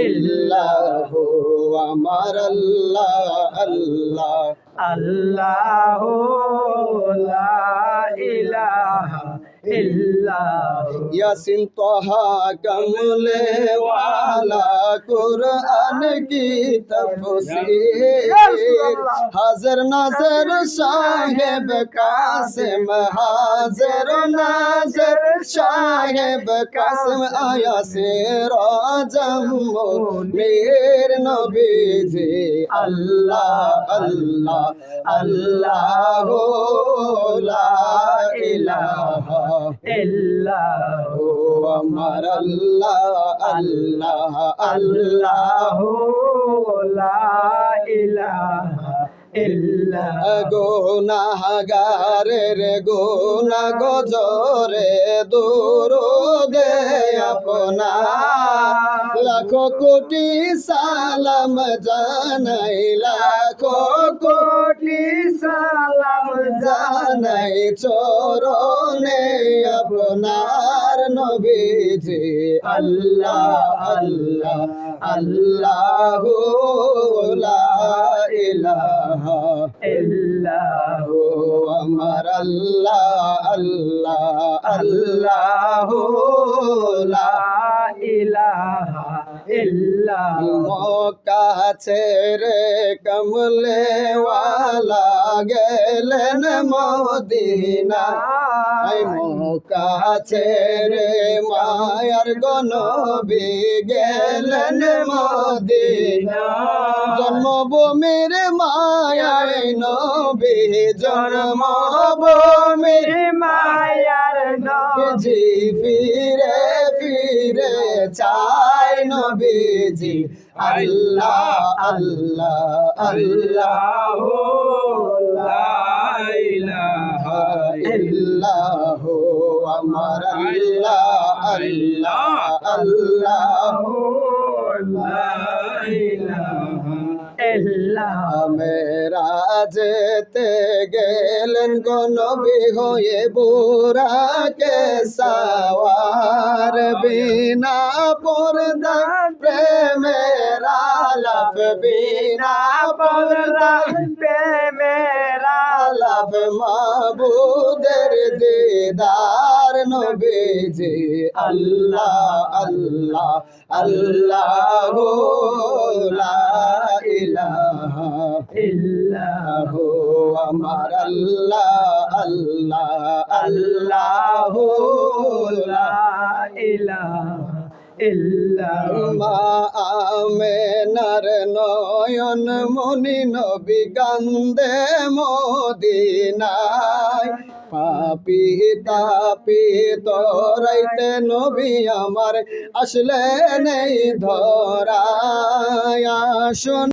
ইল্লাহ আমার আল্লাহ আল্লাহ আল্লাহ লা ইলাহা ইল্লাহ। ইয়াসিন তাহা কমলে ওয়ালা কুরআন কি তফসীর হাজির নাজির সাহেব কাসিম হাজির নাজির সাহেব কাসিম আয়া সিরাজম মুনীর নবীজি আল্লাহ আল্লাহ আল্লাহ লা ইলাহা ইল্লাহ আমার আল্লাহ আল্লাহ আল্লাহ লা ইলাহা ইল্লাহ। গুনাহগারের গুনাহ গজরে দুরুদে আপনার লাখো কোটি সালাম জানাই লাখো কোটি সালাম জানাই চরণে আপনার নবীজি আল্লাহ আল্লাহ আল্লাহ লা ইলাহা ইল্লাহ আমার আল্লাহ আল্লাহ আল্লাহ লা ইলাহা ইল্লাহ। মক্কা ছেড়ে কমলে ওয়ালা গেলেন মদিনায় মক্কা ছেড়ে মায়ার গনবী গেলেন মদিনায় জন্মভূমির মায়ার নবী জন্মভূমির মায়ার নবীজি ফিরে ফিরে চাই নবীজি আল্লাহ আল্লাহ আল্লাহ লা ইলাহা ইল্লাহ আমার আল্লাহ আল্লাহ আল্লাহ লা ইলাহা ইল্লাহ। মেরাজেতে গেলেন গো নবী হয়ে বুরাকে সাওয়ার বিনা পর্দা প্রেমের আলাপ বিনা পর্দা প্রেমের আলাপ মাবুদের দিদার নবীজি আল্লাহ আল্লাহ আল্লাহ লা ইলাহা ইল্লাহ আমার আল্লাহ আল্লাহ আল্লাহ লা ইলাহা ইল্লাহ। মা আমেনার নয়ন মনি নবী কান্দে মদিনায় পাপি তাপি তোরাইতে নবী আমার আসলে নেই ধরায় আসুন